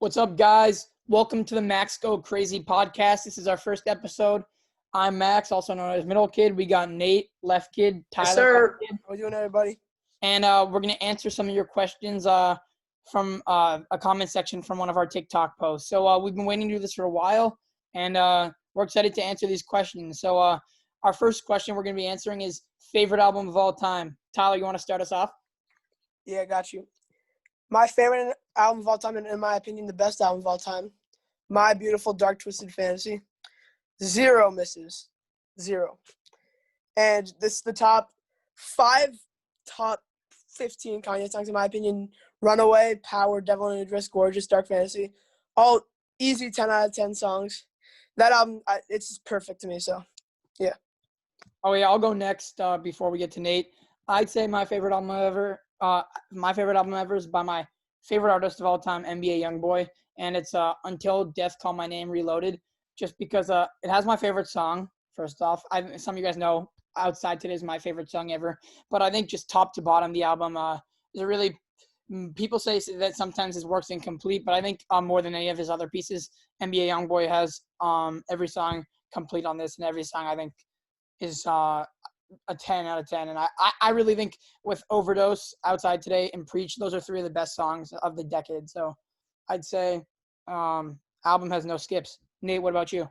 What's up, guys? Welcome to the Max Go Crazy podcast. This is our first episode. I'm Max, also known as Middle Kid. We got Nate, Left Kid, Tyler, Yes, sir. Right Kid. How we doing, everybody? And we're going to answer some of your questions from a comment section from one of our TikTok posts. So we've been waiting to do this for a while, and we're excited to answer these questions. So our first question we're going to be answering is favorite album of all time. Tyler, you want to start us off? Yeah, I got you. My favorite album of all time, and in my opinion, the best album of all time, My Beautiful Dark Twisted Fantasy. Zero misses. Zero. And this is the top 15 Kanye songs, in my opinion. Runaway, Power, Devil in a Dress, Gorgeous, Dark Fantasy. All easy 10 out of 10 songs. That album, it's perfect to me, so, yeah. Oh, yeah, I'll go next before we get to Nate. I'd say my favorite album ever is by my favorite artist of all time, NBA Youngboy, and it's Until Death Call My Name Reloaded, just because it has my favorite song, first off. Some of you guys know Outside Today is my favorite song ever, but I think just top to bottom, the album is a really – people say that sometimes his work's incomplete, but I think more than any of his other pieces, NBA Youngboy has every song complete on this, and every song I think is a 10 out of 10. And I really think with Overdose, Outside Today, and Preach, those are three of the best songs of the decade. So I'd say album has no skips. Nate, what about you?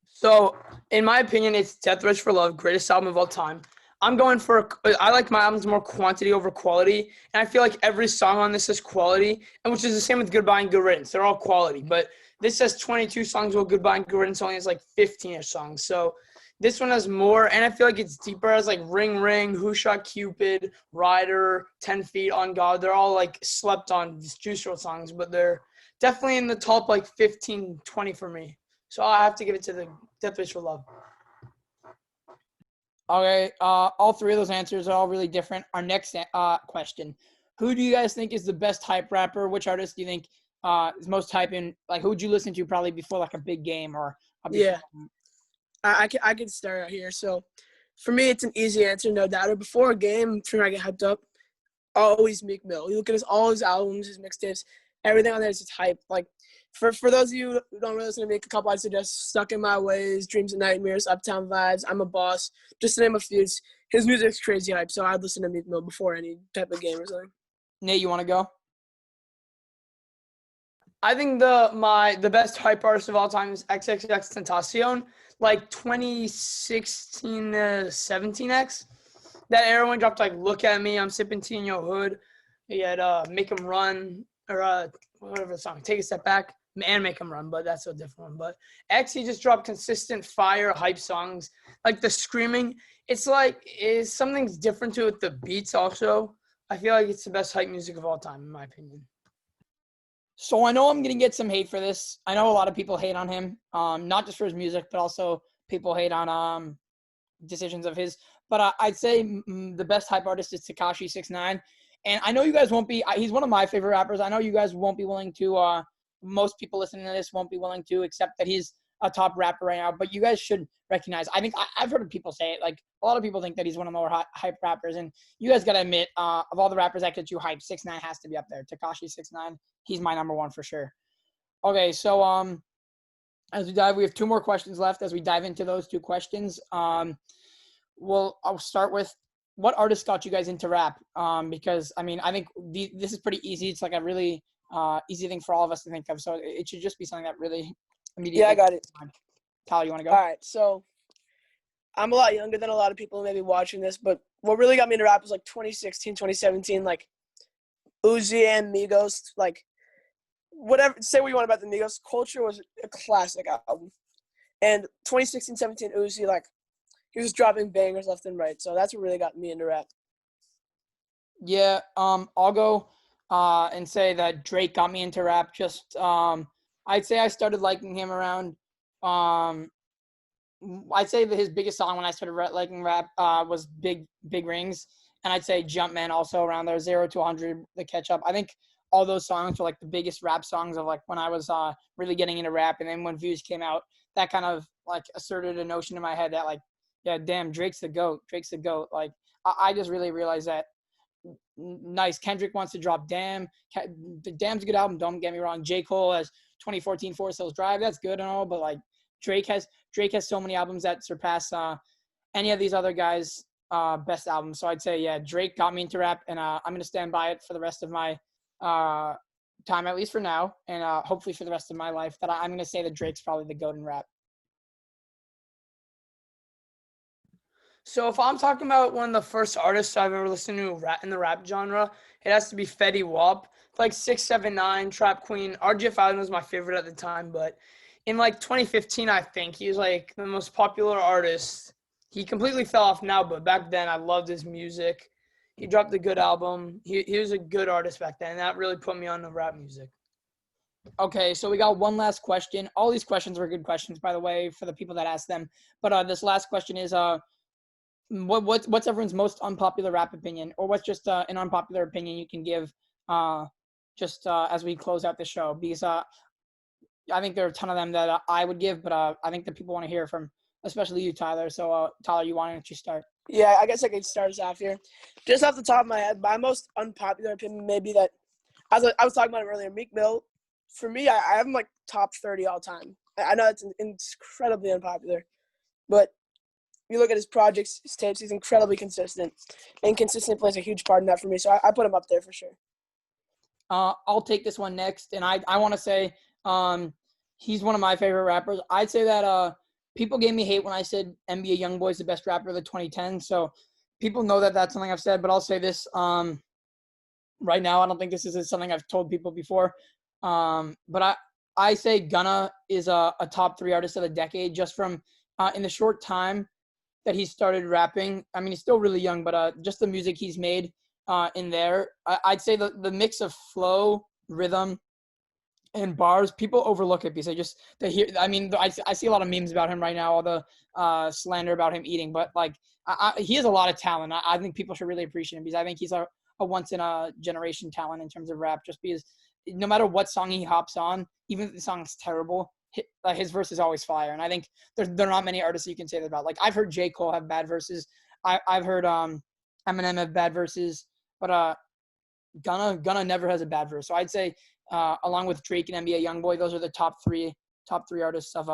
So, in my opinion, it's Death Wish for Love, greatest album of all time. I like my albums more quantity over quality, and I feel like every song on this is quality, and which is the same with Goodbye and Good Riddance. They're all quality, but this has 22 songs, while Goodbye and Good Riddance only has like 15 songs. So this one has more, and I feel like it's deeper. It has like Ring Ring, Who Shot Cupid, Rider, 10 Feet, On God. They're all like slept on Juice WRLD songs, but they're definitely in the top like 15, 20 for me. So I have to give it to the Death Wish for Love. Okay, all three of those answers are all really different. Our next question: who do you guys think is the best hype rapper? Which artist do you think is most hype in? Like, who would you listen to probably before like a big game or a big Yeah. I can start out here. So, for me, it's an easy answer, no doubt. Before a game, for me, I get hyped up. Always Meek Mill. You look at all his albums, his mixtapes, everything on there is just hype. Like, for those of you who don't really listen to me, a couple I'd suggest Stuck in My Ways, Dreams and Nightmares, Uptown Vibes, I'm a Boss, just to name a few. His music's crazy hype, so I'd listen to Meek Mill before any type of game or something. Nate, you want to go? I think the best hype artist of all time is XXXTentacion, like 2016 to 17X. That era when he dropped like Look at Me, I'm Sipping Tea in Your Hood. He had Make 'Em Run, or whatever the song, Take a Step Back, and Make 'Em Run, but that's a different one. But X, he just dropped consistent fire hype songs. Like the screaming, it's something's different to it with the beats also. I feel like it's the best hype music of all time, in my opinion. So I know I'm going to get some hate for this. I know a lot of people hate on him, not just for his music, but also people hate on decisions of his. But I'd say the best hype artist is Tekashi 6ix9ine. And I know you guys won't be – he's one of my favorite rappers. I know you guys won't be willing to most people listening to this won't be willing to accept that he's a top rapper right now. But you guys should recognize – I think I've heard people say it. Like, a lot of people think that he's one of the more hype rappers. And you guys got to admit, of all the rappers that get you hype, 6ix9ine has to be up there. Tekashi 6ix9ine, he's my number one for sure. Okay, so as we have two more questions left. As we dive into those two questions, I'll start with, what artist got you guys into rap? Because, I mean, I think this is pretty easy. It's like a really easy thing for all of us to think of. So it should just be something that really immediately. Yeah, I got it. Tyler, you want to go? All right, so I'm a lot younger than a lot of people who may be watching this, but what really got me into rap was like 2016, 2017, like Uzi and Migos, like whatever, say what you want about the Migos. Culture was a classic album. And 2016, 17, Uzi, like, he was dropping bangers left and right. So that's what really got me into rap. Yeah, I'll go and say that Drake got me into rap. Just I'd say I started liking him around I'd say that his biggest song when I started liking rap was Big Rings. And I'd say Jumpman also around there, 0 to 100, The Catch Up. I think all those songs were like the biggest rap songs of like when I was really getting into rap. And then when Views came out, that kind of like asserted a notion in my head that like, yeah, damn, Drake's the GOAT. Like, I just really realized that nice. Kendrick wants to drop Damn. Damn's a good album. Don't get me wrong. J. Cole has 2014 Forest Hills Drive. That's good and all, but like Drake has so many albums that surpass any of these other guys' best albums. So I'd say, yeah, Drake got me into rap, and I'm going to stand by it for the rest of my time, at least for now, and hopefully for the rest of my life, that I'm going to say that Drake's probably the GOAT in rap. So if I'm talking about one of the first artists I've ever listened to in the rap genre, it has to be Fetty Wap. Like 679, Trap Queen. RJ Allen was my favorite at the time, but in like 2015, I think he was like the most popular artist. He completely fell off now, but back then I loved his music. He dropped a good album. He was a good artist back then, and that really put me on the rap music. Okay, so we got one last question. All these questions were good questions, by the way, for the people that asked them. But this last question is what's everyone's most unpopular rap opinion, or what's just an unpopular opinion you can give as we close out the show? Because I think there are a ton of them that I would give, but I think that people want to hear from, especially you, Tyler. So Tyler, why don't you start? Yeah, I guess I could start us off here. Just off the top of my head, my most unpopular opinion may be that, I was talking about it earlier, Meek Mill. For me, I have him like top 30 all time. I know it's incredibly unpopular, but you look at his projects, his tapes, he's incredibly consistent. And consistency plays a huge part in that for me, so I put him up there for sure. I'll take this one next, and I want to say he's one of my favorite rappers. I'd say that people gave me hate when I said NBA YoungBoy is the best rapper of the 2010s, so people know that that's something I've said, but I'll say this right now. I don't think this is something I've told people before, but I say Gunna is a top 3 artist of the decade just from in the short time that he started rapping. I mean, he's still really young, but just the music he's made in there, I'd say the mix of flow, rhythm, and bars, people overlook it because they hear. I mean, I see a lot of memes about him right now, all the slander about him eating, but like he has a lot of talent. I think people should really appreciate him because I think he's a once in a generation talent in terms of rap. Just because no matter what song he hops on, even if the song's terrible, his verse is always fire. And I think there are not many artists you can say that about. Like I've heard J. Cole have bad verses. I've heard Eminem have bad verses, but Gunna never has a bad verse. So I'd say along with Drake and NBA YoungBoy, those are the top three artists of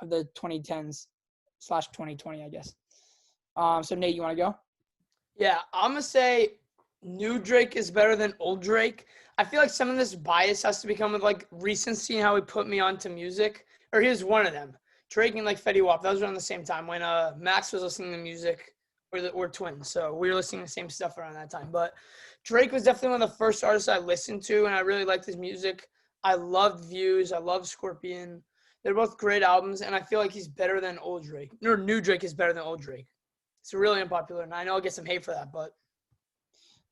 the 2010s/2020, I guess. So Nate, you want to go? Yeah, I'm gonna say new Drake is better than old Drake. I feel like some of this bias has to become with like recency and how he put me onto music. Or here's one of them. Drake and like Fetty Wap, those were around the same time when Max was listening to music. We're twins, so we were listening to the same stuff around that time. But Drake was definitely one of the first artists I listened to, and I really liked his music. I loved Views. I loved Scorpion. They're both great albums, and I feel like he's better than old Drake. Or new Drake is better than old Drake. It's really unpopular, and I know I'll get some hate for that, but.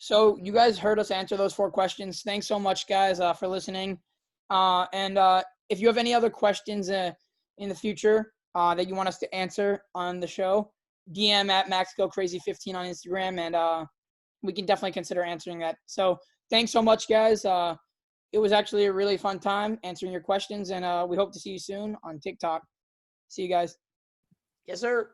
So you guys heard us answer those 4 questions. Thanks so much, guys, for listening. And if you have any other questions in the future that you want us to answer on the show, DM at MaxGoCrazy15 on Instagram, and we can definitely consider answering that. So thanks so much, guys. It was actually a really fun time answering your questions, and we hope to see you soon on TikTok. See you guys. Yes, sir.